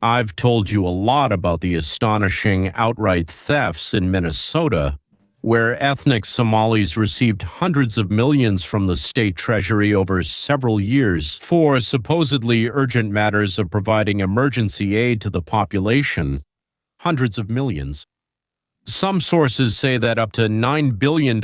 I've told you a lot about the astonishing outright thefts in Minnesota, where ethnic Somalis received hundreds of millions from the state treasury over several years for supposedly urgent matters of providing emergency aid to the population. Hundreds of millions. Some sources say that up to $9 billion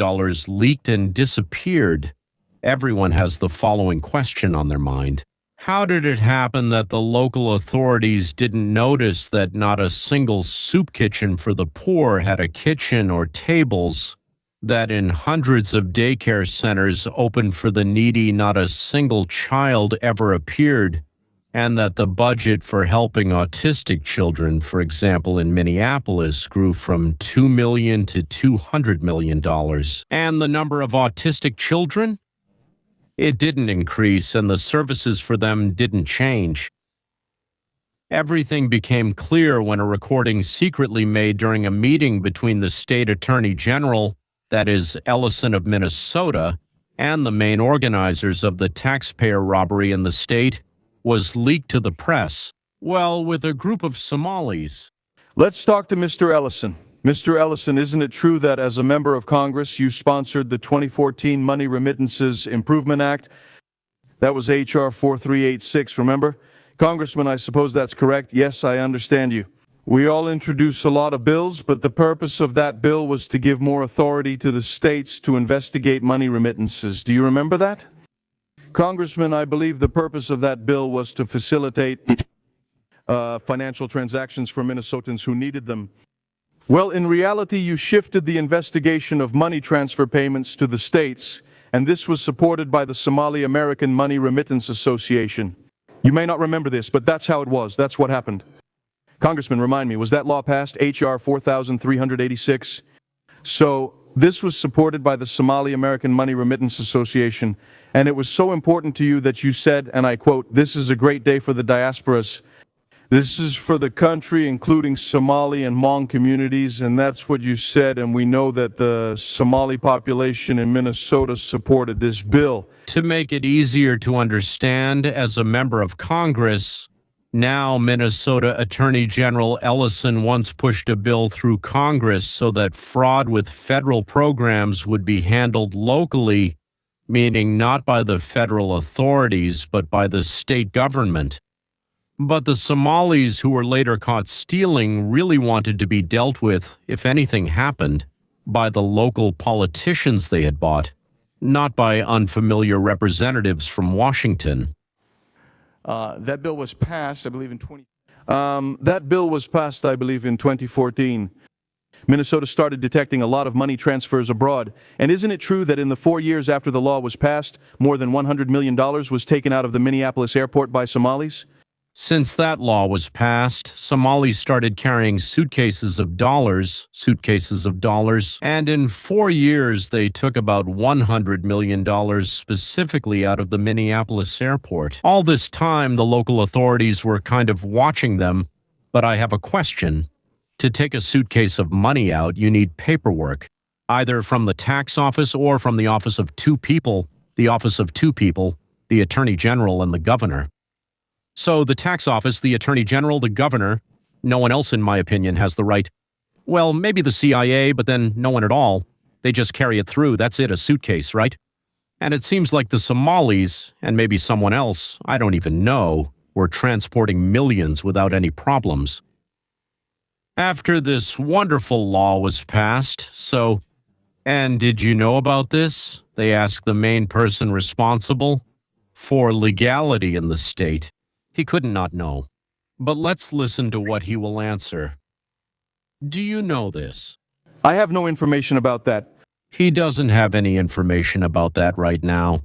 leaked and disappeared. Everyone has the following question on their mind. How did it happen that the local authorities didn't notice that not a single soup kitchen for the poor had a kitchen or tables, that in hundreds of daycare centers open for the needy not a single child ever appeared, and that the budget for helping autistic children, for example in Minneapolis, grew from $2 million to $200 million, and the number of autistic children? It didn't increase, and the services for them didn't change. Everything became clear when a recording secretly made during a meeting between the state attorney general, that is, Ellison of Minnesota, and the main organizers of the taxpayer robbery in the state was leaked to the press. Well, with a group of Somalis. Let's talk to Mr. Ellison. Mr. Ellison, isn't it true that as a member of Congress, you sponsored the 2014 Money Remittances Improvement Act? That was H.R. 4386, remember? Congressman, I suppose that's correct. Yes, I understand you. We all introduce a lot of bills, but the purpose of that bill was to give more authority to the states to investigate money remittances. Do you remember that? Congressman, I believe the purpose of that bill was to facilitate financial transactions for Minnesotans who needed them. Well, in reality, you shifted the investigation of money transfer payments to the states, and this was supported by the Somali American Money Remittance Association. You may not remember this, but that's how it was. That's what happened. Congressman, remind me, was that law passed, H.R. 4386? So, this was supported by the Somali American Money Remittance Association, and it was so important to you that you said, and I quote, "This is a great day for the diasporas. This is for the country, including Somali and Hmong communities," and that's what you said, and we know that the Somali population in Minnesota supported this bill. To make it easier to understand, as a member of Congress, now Minnesota Attorney General Ellison once pushed a bill through Congress so that fraud with federal programs would be handled locally, meaning not by the federal authorities, but by the state government. But the Somalis who were later caught stealing really wanted to be dealt with, if anything happened, by the local politicians they had bought, not by unfamiliar representatives from Washington. That bill was passed, I believe, in 2014. Minnesota started detecting a lot of money transfers abroad. And isn't it true that in the 4 years after the law was passed, more than $100 million was taken out of the Minneapolis airport by Somalis? Since that law was passed, Somalis started carrying suitcases of dollars, and in 4 years they took about $100 million specifically out of the Minneapolis airport. All this time, the local authorities were kind of watching them, but I have a question. To take a suitcase of money out, you need paperwork, either from the tax office or from the office of two people, the Attorney General and the Governor. So the tax office, the Attorney General, the Governor, no one else, in my opinion, has the right. Well, maybe the CIA, but then no one at all. They just carry it through. That's it, a suitcase, right? And it seems like the Somalis, and maybe someone else, I don't even know, were transporting millions without any problems. After this wonderful law was passed, and did you know about this? They asked the main person responsible for legality in the state. He couldn't not know. But let's listen to what he will answer. Do you know this? I have no information about that. He doesn't have any information about that right now.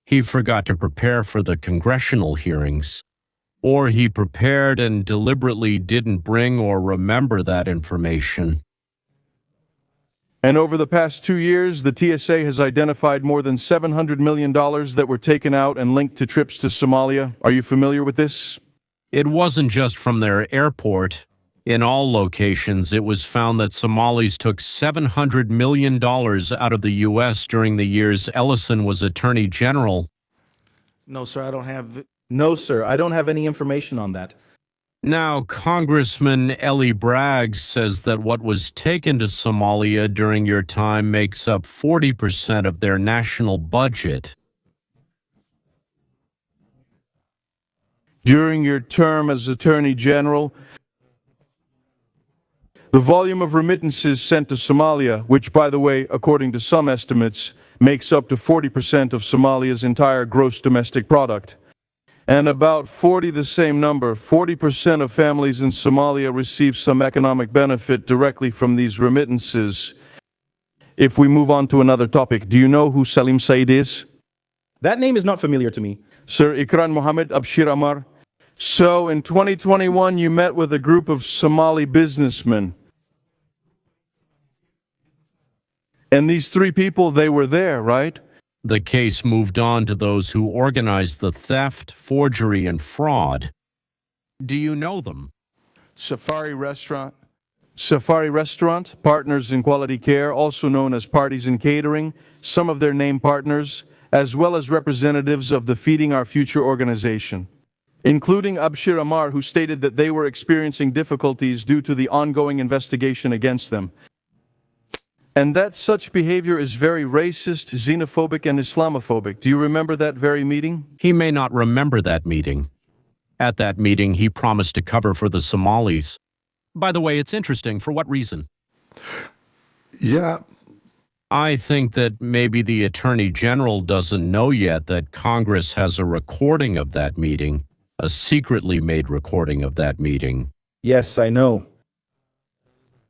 He forgot to prepare for the congressional hearings. Or he prepared and deliberately didn't bring or remember that information. And over the past 2 years, the TSA has identified more than $700 million that were taken out and linked to trips to Somalia. Are you familiar with this? It wasn't just from their airport. In all locations, it was found that Somalis took $700 million out of the U.S. during the years Ellison was Attorney General. No, sir, I don't have any information on that. Now, Congressman Ellie Bragg says that what was taken to Somalia during your time makes up 40% of their national budget. During your term as Attorney General, the volume of remittances sent to Somalia, which, by the way, according to some estimates, makes up to 40% of Somalia's entire gross domestic product, and about 40% of families in Somalia receive some economic benefit directly from these remittances. If we move on to another topic, do you know who Salim Said is? That name is not familiar to me. Sir Ikran Mohammed Abshir Amar. So in 2021, you met with a group of Somali businessmen. And these three people, they were there, right? The case moved on to those who organized the theft, forgery, and fraud. Do you know them? Safari Restaurant, Partners in Quality Care, also known as Parties in Catering, some of their name partners, as well as representatives of the Feeding Our Future organization, including Abshir Amar, who stated that they were experiencing difficulties due to the ongoing investigation against them, and that such behavior is very racist, xenophobic, and Islamophobic. Do you remember that very meeting? He may not remember that meeting. At that meeting, he promised to cover for the Somalis. By the way, it's interesting. For what reason? Yeah. I think that maybe the Attorney General doesn't know yet that Congress has a recording of that meeting, a secretly made recording of that meeting. Yes, I know.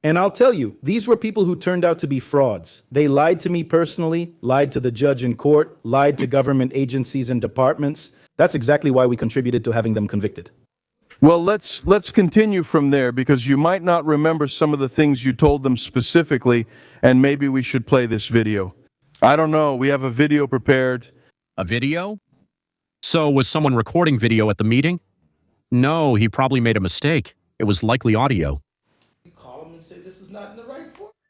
And I'll tell you, these were people who turned out to be frauds. They lied to me personally, lied to the judge in court, lied to government agencies and departments. That's exactly why we contributed to having them convicted. Well, let's continue from there, because you might not remember some of the things you told them specifically, and maybe we should play this video. I don't know, we have a video prepared. A video? So was someone recording video at the meeting? No, he probably made a mistake. It was likely audio.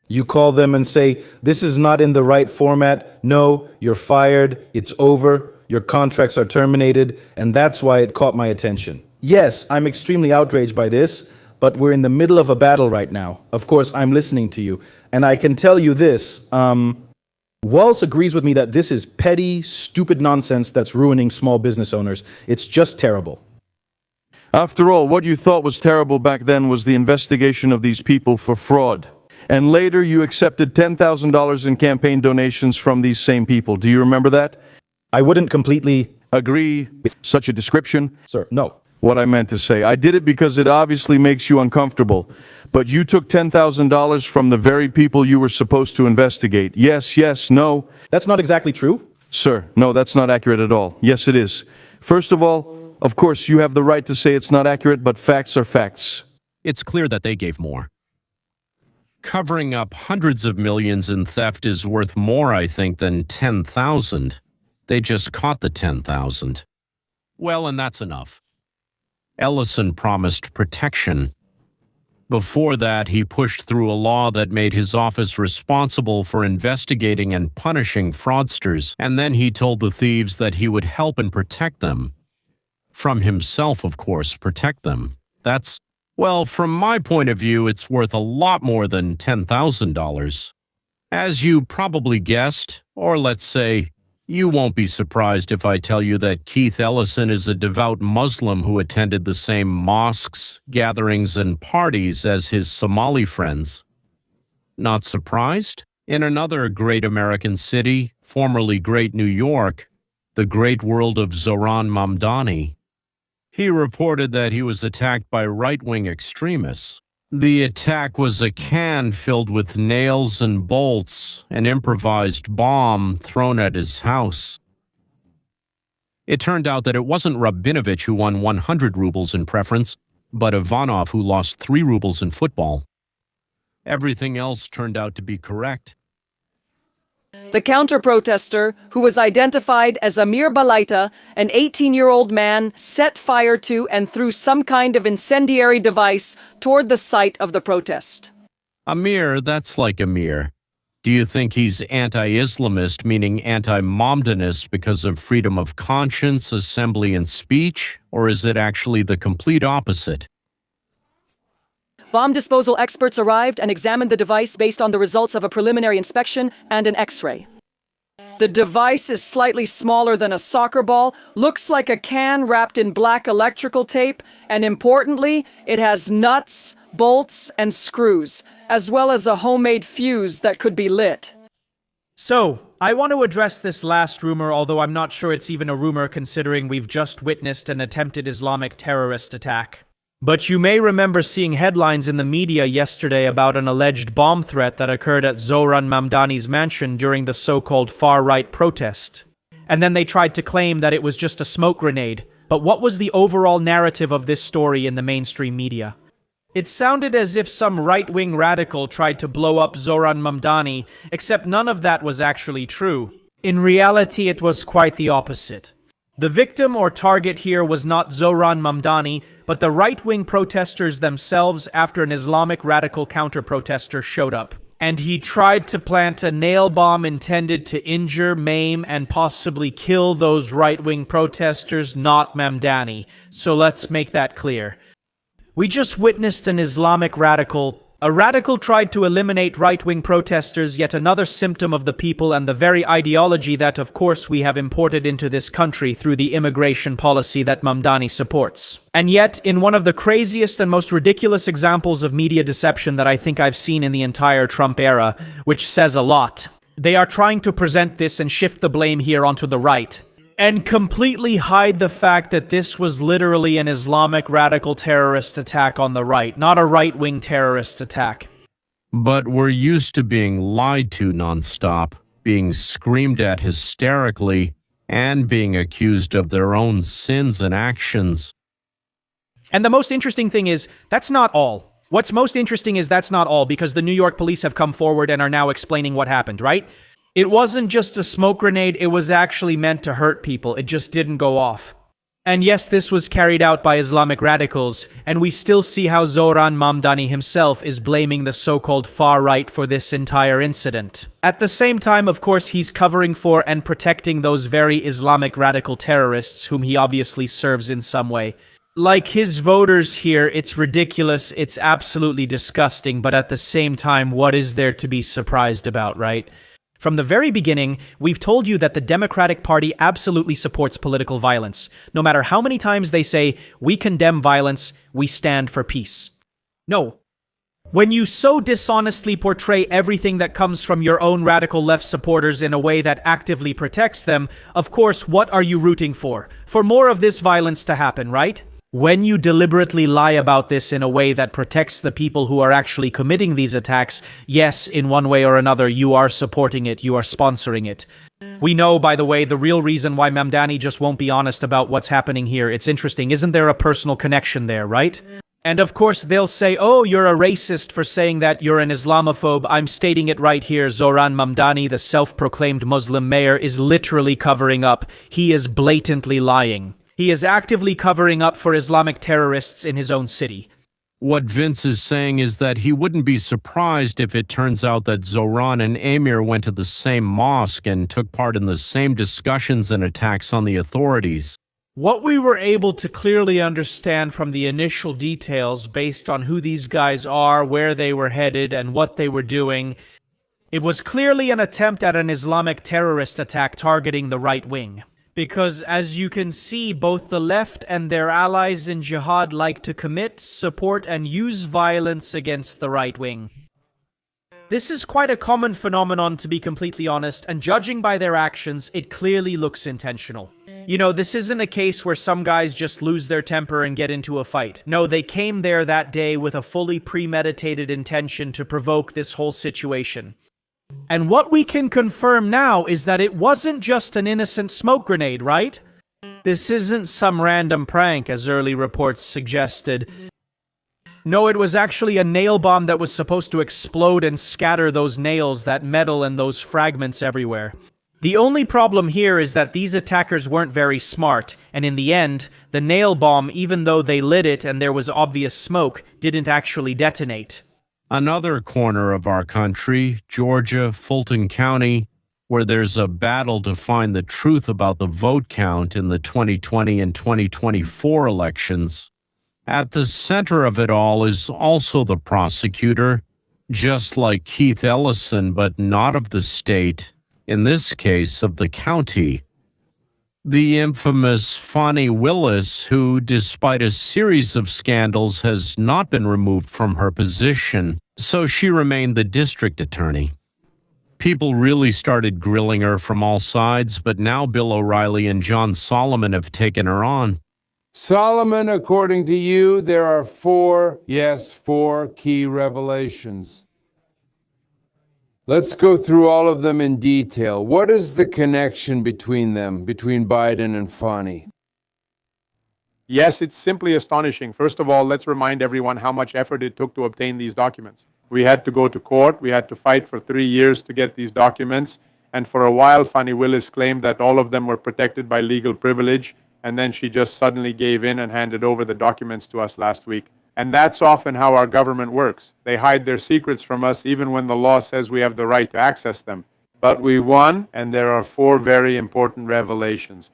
You call them and say, this is not in the right format. No, you're fired. It's over. Your contracts are terminated. And that's why it caught my attention. Yes, I'm extremely outraged by this, but we're in the middle of a battle right now. Of course, I'm listening to you. And I can tell you this, Walls agrees with me that this is petty, stupid nonsense that's ruining small business owners. It's just terrible. After all, what you thought was terrible back then was the investigation of these people for fraud. And later you accepted $10,000 in campaign donations from these same people. Do you remember that? I wouldn't completely agree with such a description. Sir, no. What I meant to say, I did it because it obviously makes you uncomfortable. But you took $10,000 from the very people you were supposed to investigate. Yes, yes, no. That's not exactly true. Sir, no, that's not accurate at all. Yes, it is. First of all, of course, you have the right to say it's not accurate, but facts are facts. It's clear that they gave more. Covering up hundreds of millions in theft is worth more, I think, than 10,000. They just caught the 10,000. Well, and that's enough. Ellison promised protection. Before that, he pushed through a law that made his office responsible for investigating and punishing fraudsters, and then he told the thieves that he would help and protect them. From himself, of course, protect them. That's, well, from my point of view, it's worth a lot more than $10,000. As you probably guessed, or let's say, you won't be surprised if I tell you that Keith Ellison is a devout Muslim who attended the same mosques, gatherings, and parties as his Somali friends. Not surprised? In another great American city, formerly Great New York, the great world of Zoran Mamdani, he reported that he was attacked by right-wing extremists. The attack was a can filled with nails and bolts, an improvised bomb thrown at his house. It turned out that it wasn't Rabinovich who won 100 rubles in preference, but Ivanov who lost 3 rubles in football. Everything else turned out to be correct. The counter-protester, who was identified as Amir Balaita, an 18-year-old man, set fire to and threw some kind of incendiary device toward the site of the protest. Amir, that's like Amir. Do you think he's anti-Islamist, meaning anti-Mamdanist because of freedom of conscience, assembly, and speech? Or is it actually the complete opposite? Bomb disposal experts arrived and examined the device based on the results of a preliminary inspection and an X-ray. The device is slightly smaller than a soccer ball, looks like a can wrapped in black electrical tape, and importantly, it has nuts, bolts, and screws, as well as a homemade fuse that could be lit. So, I want to address this last rumor, although I'm not sure it's even a rumor considering we've just witnessed an attempted Islamic terrorist attack. But you may remember seeing headlines in the media yesterday about an alleged bomb threat that occurred at Zohran Mamdani's mansion during the so-called far-right protest. And then they tried to claim that it was just a smoke grenade. But what was the overall narrative of this story in the mainstream media? It sounded as if some right-wing radical tried to blow up Zohran Mamdani, except none of that was actually true. In reality, it was quite the opposite. The victim or target here was not Zohran Mamdani, but the right-wing protesters themselves after an Islamic radical counter-protester showed up. And he tried to plant a nail bomb intended to injure, maim, and possibly kill those right-wing protesters, not Mamdani. So let's make that clear. We just witnessed an Islamic radical. A radical tried to eliminate right-wing protesters, yet another symptom of the people and the very ideology that, of course, we have imported into this country through the immigration policy that Mamdani supports. And yet, in one of the craziest and most ridiculous examples of media deception that I think I've seen in the entire Trump era, which says a lot, they are trying to present this and shift the blame here onto the right, and completely hide the fact that this was literally an Islamic radical terrorist attack on the right, not a right-wing terrorist attack. But we're used to being lied to nonstop, being screamed at hysterically, and being accused of their own sins and actions. And the most interesting thing is, that's not all. What's most interesting is that's not all, because the New York police have come forward and are now explaining what happened, right? It wasn't just a smoke grenade, it was actually meant to hurt people, it just didn't go off. And yes, this was carried out by Islamic radicals, and we still see how Zohran Mamdani himself is blaming the so-called far-right for this entire incident. At the same time, of course, he's covering for and protecting those very Islamic radical terrorists whom he obviously serves in some way. Like his voters here, it's ridiculous, it's absolutely disgusting, but at the same time, what is there to be surprised about, right? From the very beginning, we've told you that the Democratic Party absolutely supports political violence. No matter how many times they say, we condemn violence, we stand for peace. No. When you so dishonestly portray everything that comes from your own radical left supporters in a way that actively protects them, of course, what are you rooting for? For more of this violence to happen, right? When you deliberately lie about this in a way that protects the people who are actually committing these attacks, yes, in one way or another, you are supporting it, you are sponsoring it. We know, by the way, the real reason why Mamdani just won't be honest about what's happening here. It's interesting, isn't there a personal connection there, right? And of course, they'll say, oh, you're a racist for saying that, you're an Islamophobe. I'm stating it right here. Zohran Mamdani, the self-proclaimed Muslim mayor, is literally covering up. He is blatantly lying. He is actively covering up for Islamic terrorists in his own city. What Vince is saying is that he wouldn't be surprised if it turns out that Zohran and Amir went to the same mosque and took part in the same discussions and attacks on the authorities. What we were able to clearly understand from the initial details based on who these guys are, where they were headed, and what they were doing, it was clearly an attempt at an Islamic terrorist attack targeting the right wing. Because, as you can see, both the left and their allies in jihad like to commit, support, and use violence against the right wing. This is quite a common phenomenon, to be completely honest, and judging by their actions, it clearly looks intentional. You know, this isn't a case where some guys just lose their temper and get into a fight. No, they came there that day with a fully premeditated intention to provoke this whole situation. And what we can confirm now is that it wasn't just an innocent smoke grenade, right? This isn't some random prank, as early reports suggested. No, it was actually a nail bomb that was supposed to explode and scatter those nails, that metal, and those fragments everywhere. The only problem here is that these attackers weren't very smart, and in the end, the nail bomb, even though they lit it and there was obvious smoke, didn't actually detonate. Another corner of our country, Georgia, Fulton County, where there's a battle to find the truth about the vote count in the 2020 and 2024 elections. At the center of it all is also the prosecutor, just like Keith Ellison, but not of the state, in this case of the county. The infamous Fani Willis, who, despite a series of scandals, has not been removed from her position, so she remained the district attorney. People really started grilling her from all sides, but now Bill O'Reilly and John Solomon have taken her on. Solomon, according to you, there are four key revelations. Let's go through all of them in detail. What is the connection between them, between Biden and Fani? Yes, it's simply astonishing. First of all, let's remind everyone how much effort it took to obtain these documents. We had to go to court. We had to fight for 3 years to get these documents. And for a while, Fani Willis claimed that all of them were protected by legal privilege. And then she just suddenly gave in and handed over the documents to us last week. And that's often how our government works. They hide their secrets from us even when the law says we have the right to access them. But we won, and there are four very important revelations.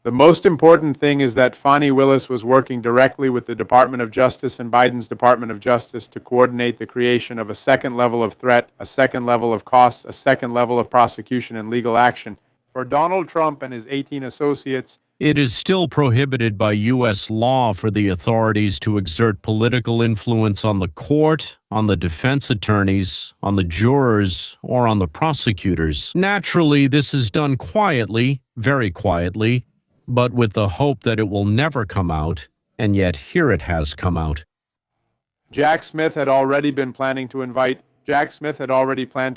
The most important thing is that Fani Willis was working directly with the Department of Justice and Biden's Department of Justice to coordinate the creation of a second level of threat, a second level of costs, a second level of prosecution and legal action. For Donald Trump and his 18 associates, it is still prohibited by U.S. law for the authorities to exert political influence on the court, on the defense attorneys, on the jurors, or on the prosecutors. Naturally, this is done quietly, very quietly, but with the hope that it will never come out, and yet here it has come out. Jack Smith had already planned to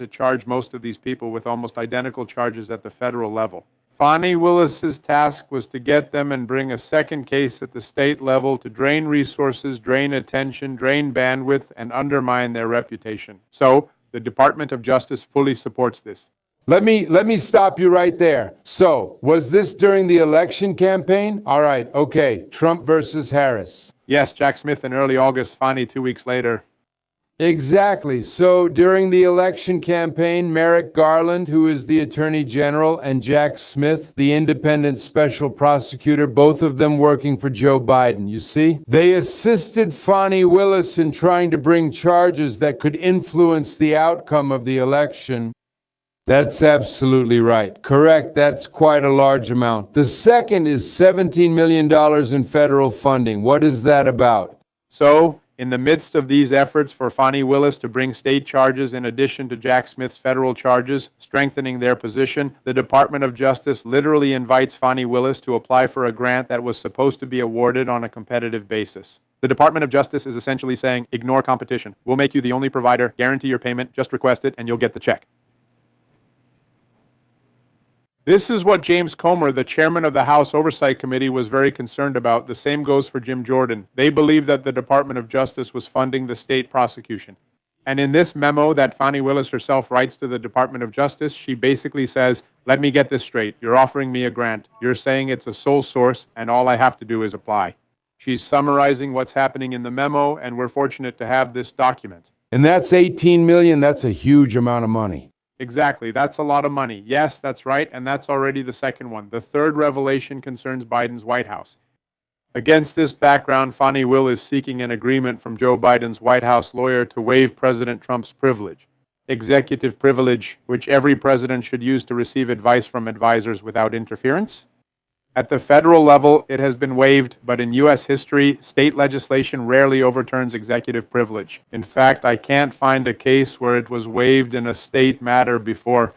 charge most of these people with almost identical charges at the federal level. Fani Willis's task was to get them and bring a second case at the state level to drain resources, drain attention, drain bandwidth, and undermine their reputation. So, the Department of Justice fully supports this. Let me stop you right there. So, was this during the election campaign? All right, okay, Trump versus Harris. Yes, Jack Smith in early August, Fani 2 weeks later. Exactly. So during the election campaign, Merrick Garland, who is the Attorney General, and Jack Smith, the independent special prosecutor, both of them working for Joe Biden, you see? They assisted Fani Willis in trying to bring charges that could influence the outcome of the election. That's absolutely right. Correct, that's quite a large amount. The second is $17 million in federal funding. What is that about? So, in the midst of these efforts for Fani Willis to bring state charges in addition to Jack Smith's federal charges, strengthening their position, the Department of Justice literally invites Fani Willis to apply for a grant that was supposed to be awarded on a competitive basis. The Department of Justice is essentially saying, ignore competition. We'll make you the only provider, guarantee your payment, just request it, and you'll get the check. This is what James Comer, the chairman of the House Oversight Committee, was very concerned about. The same goes for Jim Jordan. They believe that the Department of Justice was funding the state prosecution. And in this memo that Fani Willis herself writes to the Department of Justice, she basically says, let me get this straight. You're offering me a grant. You're saying it's a sole source, and all I have to do is apply. She's summarizing what's happening in the memo, and we're fortunate to have this document. And that's $18 million. That's a huge amount of money. Exactly. That's a lot of money. Yes, that's right, and that's already the second one. The third revelation concerns Biden's White House. Against this background, Fani Willis is seeking an agreement from Joe Biden's White House lawyer to waive President Trump's privilege, executive privilege, which every president should use to receive advice from advisors without interference. At the federal level, it has been waived, but in U.S. history, state legislation rarely overturns executive privilege. In fact, I can't find a case where it was waived in a state matter before.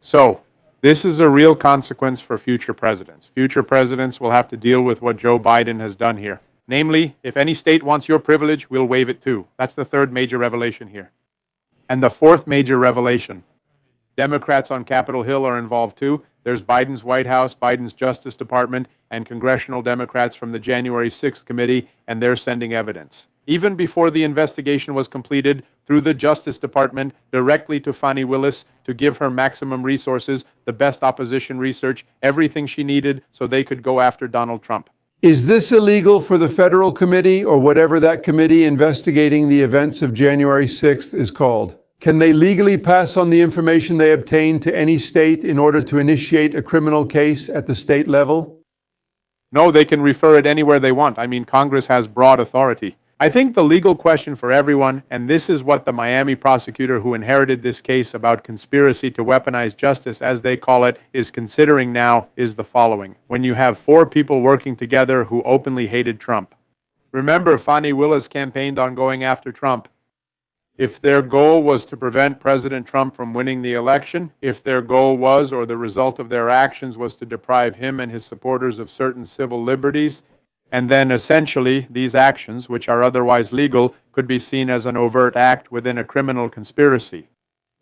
So, this is a real consequence for future presidents. Future presidents will have to deal with what Joe Biden has done here. Namely, if any state wants your privilege, we'll waive it too. That's the third major revelation here. And the fourth major revelation. Democrats on Capitol Hill are involved too. There's Biden's White House, Biden's Justice Department, and congressional Democrats from the January 6th committee, and they're sending evidence. Even before the investigation was completed, through the Justice Department, directly to Fani Willis to give her maximum resources, the best opposition research, everything she needed so they could go after Donald Trump. Is this illegal for the federal committee or whatever that committee investigating the events of January 6th is called? Can they legally pass on the information they obtained to any state in order to initiate a criminal case at the state level? No, they can refer it anywhere they want. I mean, Congress has broad authority. I think the legal question for everyone, and this is what the Miami prosecutor who inherited this case about conspiracy to weaponize justice, as they call it, is considering now, is the following. When you have four people working together who openly hated Trump. Remember, Fani Willis campaigned on going after Trump. If their goal was to prevent President Trump from winning the election, if their goal was, or the result of their actions was to deprive him and his supporters of certain civil liberties, and then essentially these actions, which are otherwise legal, could be seen as an overt act within a criminal conspiracy.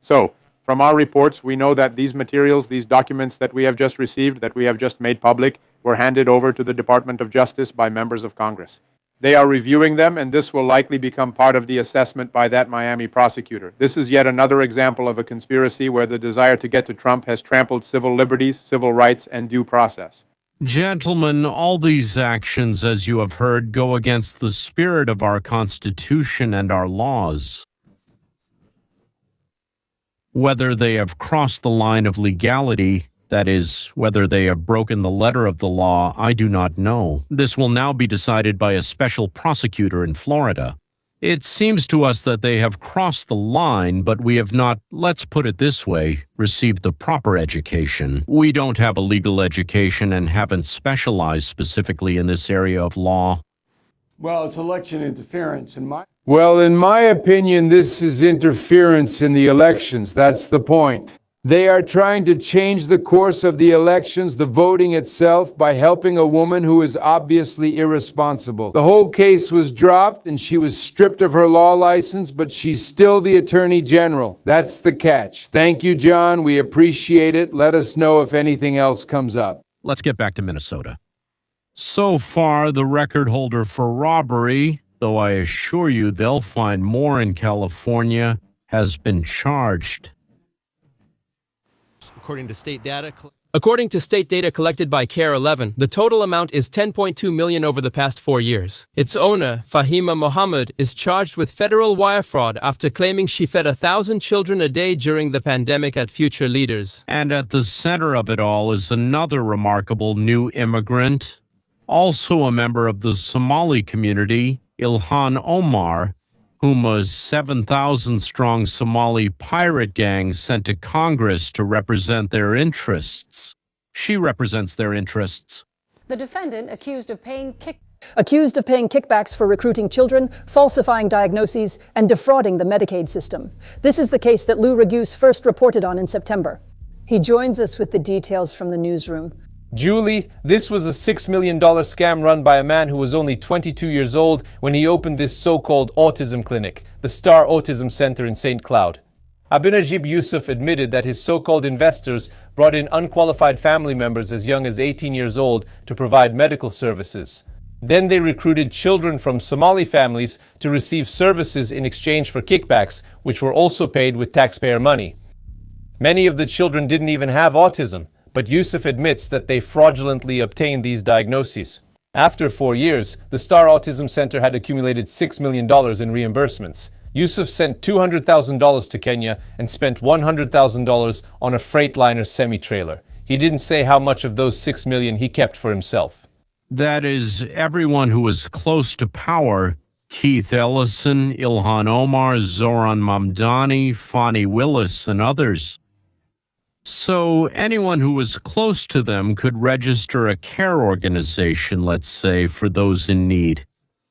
So, from our reports, we know that these materials, these documents that we have just received, that we have just made public, were handed over to the Department of Justice by members of Congress. They are reviewing them, and this will likely become part of the assessment by that Miami prosecutor. This is yet another example of a conspiracy where the desire to get to Trump has trampled civil liberties, civil rights, and due process. Gentlemen, all these actions, as you have heard, go against the spirit of our Constitution and our laws. Whether they have crossed the line of legality, that is, whether they have broken the letter of the law, I do not know. This will now be decided by a special prosecutor in Florida. It seems to us that they have crossed the line, but we have not, let's put it this way, received the proper education. We don't have a legal education and haven't specialized specifically in this area of law. Well, it's election interference Well, in my opinion, this is interference in the elections. That's the point. They are trying to change the course of the elections, the voting itself, by helping a woman who is obviously irresponsible. The whole case was dropped and she was stripped of her law license, but she's still the Attorney General. That's the catch. Thank you, John. We appreciate it. Let us know if anything else comes up. Let's get back to Minnesota. So far, the record holder for robbery, though I assure you they'll find more in California, has been charged. According to state data collected by CARE 11, the total amount is $10.2 million over the past 4 years. Its owner, Fahima Mohammed, is charged with federal wire fraud after claiming she fed 1,000 children a day during the pandemic at Future Leaders. And at the center of it all is another remarkable new immigrant, also a member of the Somali community, Ilhan Omar, whom a 7,000-strong Somali pirate gang sent to Congress to represent their interests. She represents their interests. The defendant accused of paying kickbacks for recruiting children, falsifying diagnoses, and defrauding the Medicaid system. This is the case that Lou Raguse first reported on in September. He joins us with the details from the newsroom. Julie, this was a $6 million scam run by a man who was only 22 years old when he opened this so-called autism clinic, the Star Autism Center in St. Cloud. Abinajib Yusuf admitted that his so-called investors brought in unqualified family members as young as 18 years old to provide medical services. Then they recruited children from Somali families to receive services in exchange for kickbacks, which were also paid with taxpayer money. Many of the children didn't even have autism, but Yusuf admits that they fraudulently obtained these diagnoses. After 4 years, the Star Autism Center had accumulated $6 million in reimbursements. Yusuf sent $200,000 to Kenya and spent $100,000 on a Freightliner semi-trailer. He didn't say how much of those $6 million he kept for himself. That is, everyone who was close to power, Keith Ellison, Ilhan Omar, Zoran Mamdani, Fani Willis, and others. So anyone who was close to them could register a care organization, let's say, for those in need.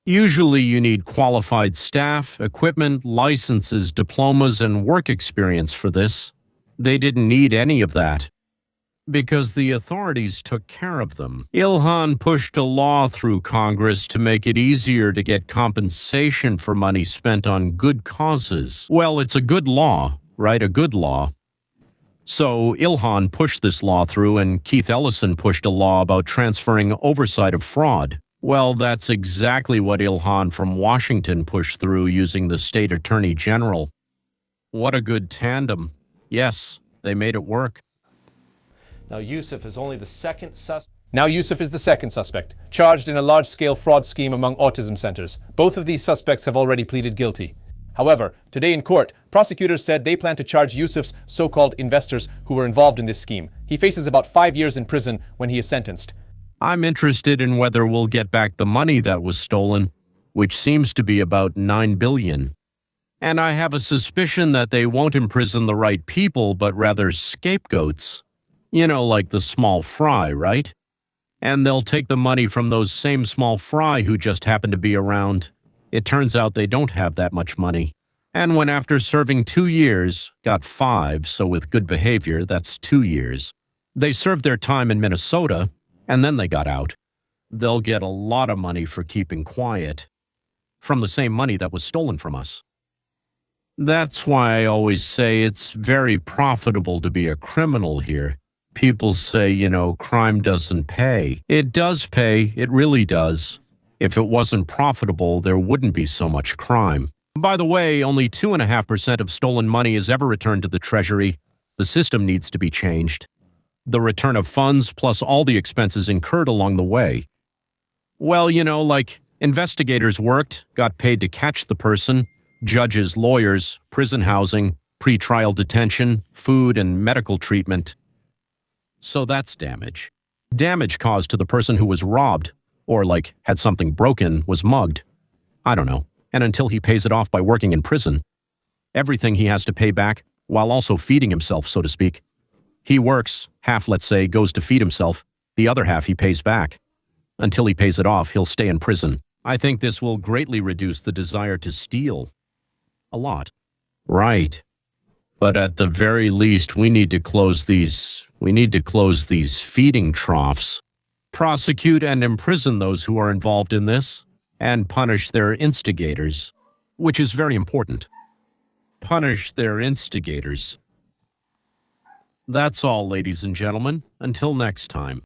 Usually you need qualified staff, equipment, licenses, diplomas, and work experience for this. They didn't need any of that, because the authorities took care of them. Ilhan pushed a law through Congress to make it easier to get compensation for money spent on good causes. Well, it's a good law, right? A good law. So Ilhan pushed this law through, and Keith Ellison pushed a law about transferring oversight of fraud. Well, that's exactly what Ilhan from Washington pushed through using the state attorney general. What a good tandem. Yes, they made it work. Now Yusuf is the second suspect, charged in a large-scale fraud scheme among autism centers. Both of these suspects have already pleaded guilty. However, today in court, prosecutors said they plan to charge Yusuf's so-called investors who were involved in this scheme. He faces about 5 years in prison when he is sentenced. I'm interested in whether we'll get back the money that was stolen, which seems to be about 9 billion. And I have a suspicion that they won't imprison the right people, but rather scapegoats. You know, like the small fry, right? And they'll take the money from those same small fry who just happen to be around. It turns out they don't have that much money. And when after serving 2 years, got 5, so with good behavior, that's 2 years, they served their time in Minnesota, and then they got out, they'll get a lot of money for keeping quiet, from the same money that was stolen from us. That's why I always say it's very profitable to be a criminal here. People say, you know, crime doesn't pay. It does pay, it really does. If it wasn't profitable, there wouldn't be so much crime. By the way, only 2.5% of stolen money is ever returned to the Treasury. The system needs to be changed. The return of funds plus all the expenses incurred along the way. Well, you know, like investigators worked, got paid to catch the person, judges, lawyers, prison housing, pre-trial detention, food and medical treatment. So that's damage. Damage caused to the person who was robbed, or like had something broken, was mugged. I don't know. And until he pays it off by working in prison, everything he has to pay back while also feeding himself, so to speak. He works, half, let's say, goes to feed himself, the other half he pays back. Until he pays it off, he'll stay in prison. I think this will greatly reduce the desire to steal. A lot. Right. But at the very least, we need to close these feeding troughs, prosecute and imprison those who are involved in this, and punish their instigators, which is very important. Punish their instigators. That's all, ladies and gentlemen. Until next time.